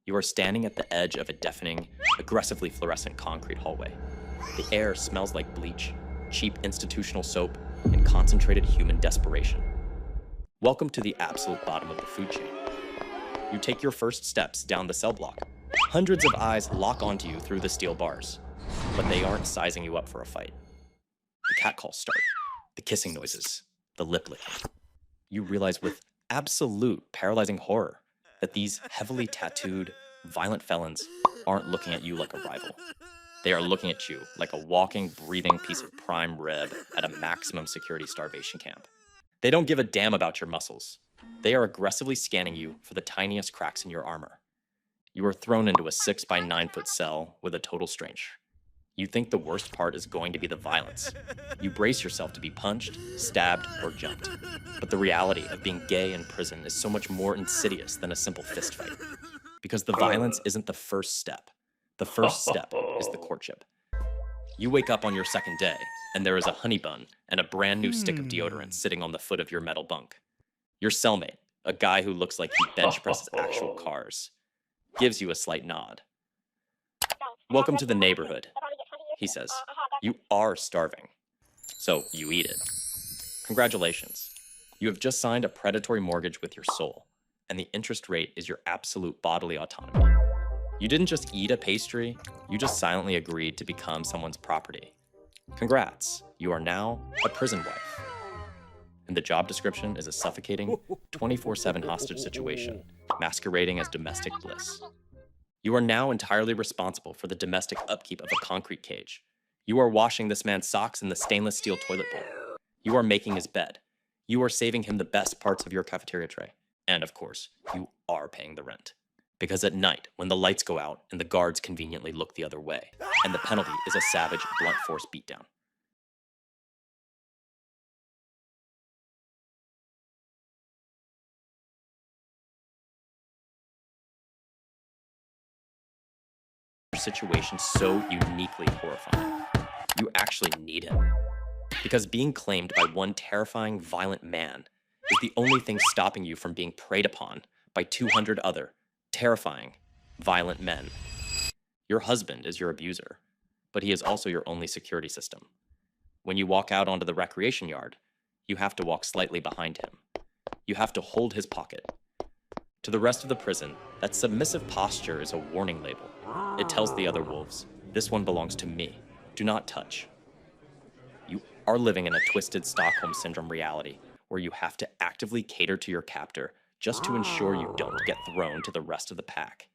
You are standing at the edge of a deafening, aggressively fluorescent concrete hallway. The air smells like bleach, cheap institutional soap, and concentrated human desperation. Welcome to the absolute bottom of the food chain. You take your first steps down the cell block. Hundreds of eyes lock onto you through the steel bars, but they aren't sizing you up for a fight. The catcalls start, the kissing noises, the lip licking. You realize with absolute paralyzing horror that these heavily tattooed, violent felons aren't looking at you like a rival. They are looking at you like a walking, breathing piece of prime rib at a maximum security starvation camp. They don't give a damn about your muscles. They are aggressively scanning you for the tiniest cracks in your armor. You are thrown into a 6 by 9 foot cell with a total stranger. You think the worst part is going to be the violence. You brace yourself to be punched, stabbed, or jumped. But the reality of being gay in prison is so much more insidious than a simple fistfight. Because the violence isn't the first step. The first step is the courtship. You wake up on your second day, and there is a honey bun and a brand new stick of deodorant sitting on the foot of your metal bunk. Your cellmate, a guy who looks like he bench presses actual cars, gives you a slight nod. Welcome to the neighborhood, he says. You are starving, so you eat it. Congratulations. You have just signed a predatory mortgage with your soul, and the interest rate is your absolute bodily autonomy. You didn't just eat a pastry, you just silently agreed to become someone's property. Congrats, you are now a prison wife. And the job description is a suffocating, 24/7 hostage situation, masquerading as domestic bliss. You are now entirely responsible for the domestic upkeep of a concrete cage. You are washing this man's socks in the stainless steel toilet bowl. You are making his bed. You are saving him the best parts of your cafeteria tray. And of course, you are paying the rent. Because at night, when the lights go out and the guards conveniently look the other way, and the penalty is a savage, blunt force beatdown. Situation so uniquely horrifying. You actually need him. Because being claimed by one terrifying, violent man is the only thing stopping you from being preyed upon by 200 other terrifying, violent men. Your husband is your abuser, but he is also your only security system. When you walk out onto the recreation yard, you have to walk slightly behind him. You have to hold his pocket. To the rest of the prison, that submissive posture is a warning label. It tells the other wolves, this one belongs to me. Do not touch. You are living in a twisted Stockholm Syndrome reality where you have to actively cater to your captor just to ensure you don't get thrown to the rest of the pack.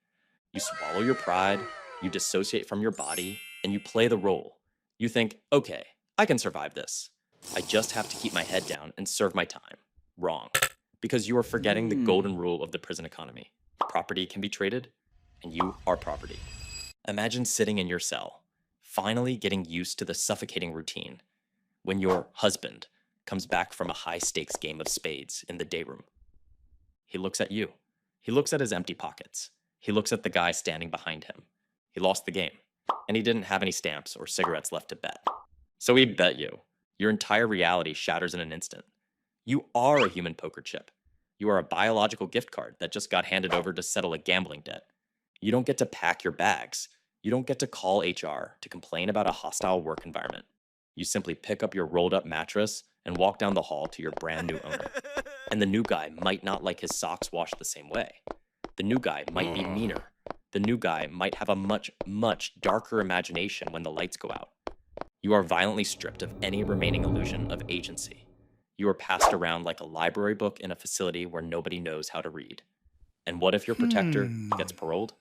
You swallow your pride, you dissociate from your body, and you play the role. You think, okay, I can survive this. I just have to keep my head down and serve my time. Wrong. Because you are forgetting the golden rule of the prison economy. Property can be traded, and you are property. Imagine sitting in your cell, finally getting used to the suffocating routine, when your husband comes back from a high-stakes game of spades in the day room. He looks at you. He looks at his empty pockets. He looks at the guy standing behind him. He lost the game, and he didn't have any stamps or cigarettes left to bet. So he bet you. Your entire reality shatters in an instant. You are a human poker chip. You are a biological gift card that just got handed over to settle a gambling debt. You don't get to pack your bags. You don't get to call HR to complain about a hostile work environment. You simply pick up your rolled up mattress and walk down the hall to your brand new owner. And the new guy might not like his socks washed the same way. The new guy might be meaner. The new guy might have a much, much darker imagination when the lights go out. You are violently stripped of any remaining illusion of agency. You are passed around like a library book in a facility where nobody knows how to read. And what if your protector gets paroled?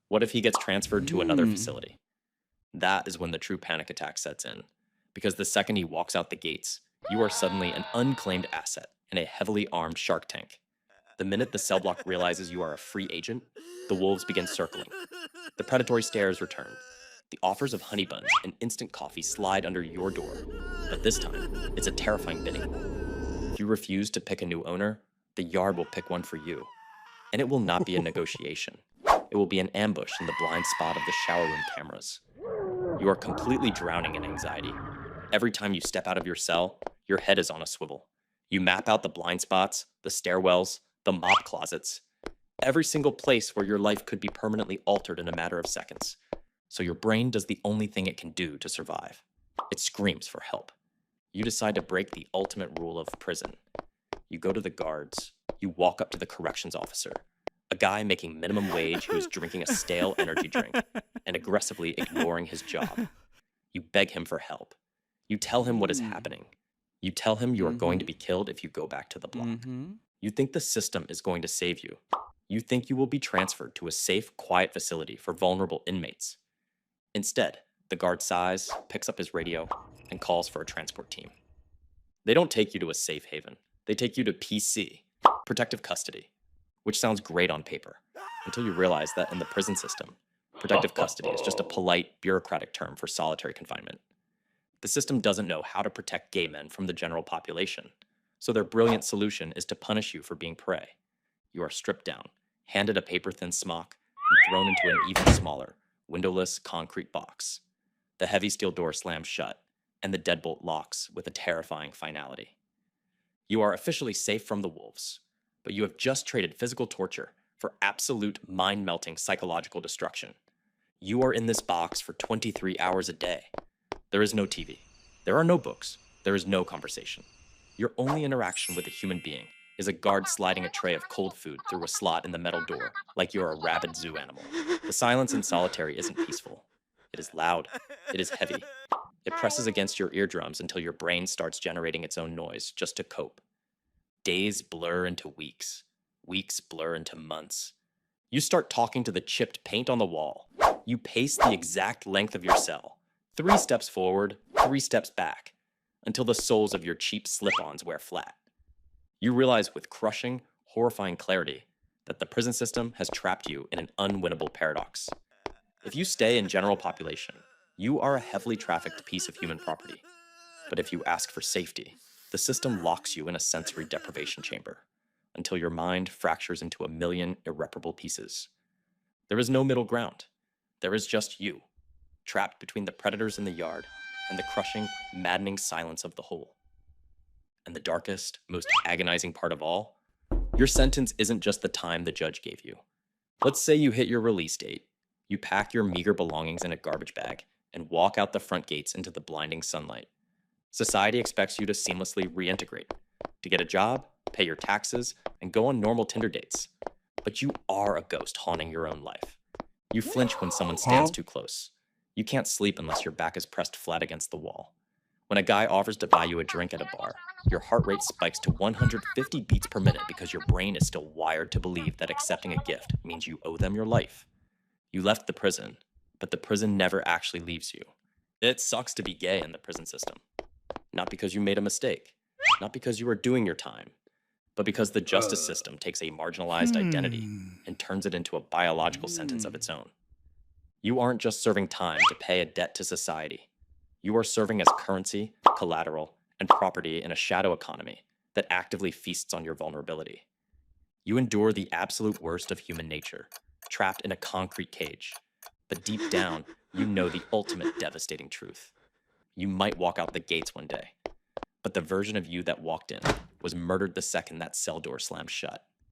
What if he gets transferred to another facility? That is when the true panic attack sets in. Because the second he walks out the gates, you are suddenly an unclaimed asset in a heavily armed shark tank. The minute the cell block realizes you are a free agent, the wolves begin circling. The predatory stares return. The offers of honey buns and instant coffee slide under your door. But this time, it's a terrifying bidding. If you refuse to pick a new owner, the yard will pick one for you. And it will not be a negotiation. It will be an ambush in the blind spot of the shower room cameras. You are completely drowning in anxiety. Every time you step out of your cell, your head is on a swivel. You map out the blind spots, the stairwells, the mop closets. Every single place where your life could be permanently altered in a matter of seconds. So your brain does the only thing it can do to survive. It screams for help. You decide to break the ultimate rule of prison. You go to the guards. You walk up to the corrections officer, a guy making minimum wage who is drinking a stale energy drink and aggressively ignoring his job. You beg him for help. You tell him what is happening. You tell him you are going to be killed if you go back to the block. You think the system is going to save you. You think you will be transferred to a safe, quiet facility for vulnerable inmates. Instead, the guard sighs, picks up his radio, and calls for a transport team. They don't take you to a safe haven. They take you to PC, protective custody, which sounds great on paper, until you realize that in the prison system, protective custody is just a polite, bureaucratic term for solitary confinement. The system doesn't know how to protect gay men from the general population, so their brilliant solution is to punish you for being prey. You are stripped down, handed a paper-thin smock, and thrown into an even smaller, windowless concrete box. The heavy steel door slams shut, and the deadbolt locks with a terrifying finality. You are officially safe from the wolves, but you have just traded physical torture for absolute mind-melting psychological destruction. You are in this box for 23 hours a day. There is no TV. There are no books. There is no conversation. Your only interaction with a human being is a guard sliding a tray of cold food through a slot in the metal door, like you're a rabid zoo animal. The silence in solitary isn't peaceful. It is loud. It is heavy. It presses against your eardrums until your brain starts generating its own noise just to cope. Days blur into weeks. Weeks blur into months. You start talking to the chipped paint on the wall. You pace the exact length of your cell. 3 steps forward, 3 steps back, until the soles of your cheap slip-ons wear flat. You realize with crushing, horrifying clarity that the prison system has trapped you in an unwinnable paradox. If you stay in general population, you are a heavily trafficked piece of human property. But if you ask for safety, the system locks you in a sensory deprivation chamber until your mind fractures into a million irreparable pieces. There is no middle ground. There is just you, trapped between the predators in the yard and the crushing, maddening silence of the hole. And the darkest, most agonizing part of all, your sentence isn't just the time the judge gave you. Let's say you hit your release date. You pack your meager belongings in a garbage bag and walk out the front gates into the blinding sunlight. Society expects you to seamlessly reintegrate, to get a job, pay your taxes, and go on normal Tinder dates. But you are a ghost haunting your own life. You flinch when someone stands too close. You can't sleep unless your back is pressed flat against the wall. When a guy offers to buy you a drink at a bar, your heart rate spikes to 150 beats per minute because your brain is still wired to believe that accepting a gift means you owe them your life. You left the prison, but the prison never actually leaves you. It sucks to be gay in the prison system. Not because you made a mistake, not because you are doing your time, but because the justice system takes a marginalized identity and turns it into a biological sentence of its own. You aren't just serving time to pay a debt to society. You are serving as currency, collateral, and property in a shadow economy that actively feasts on your vulnerability. You endure the absolute worst of human nature, trapped in a concrete cage. But deep down, you know the ultimate devastating truth. You might walk out the gates one day, but the version of you that walked in was murdered the second that cell door slammed shut.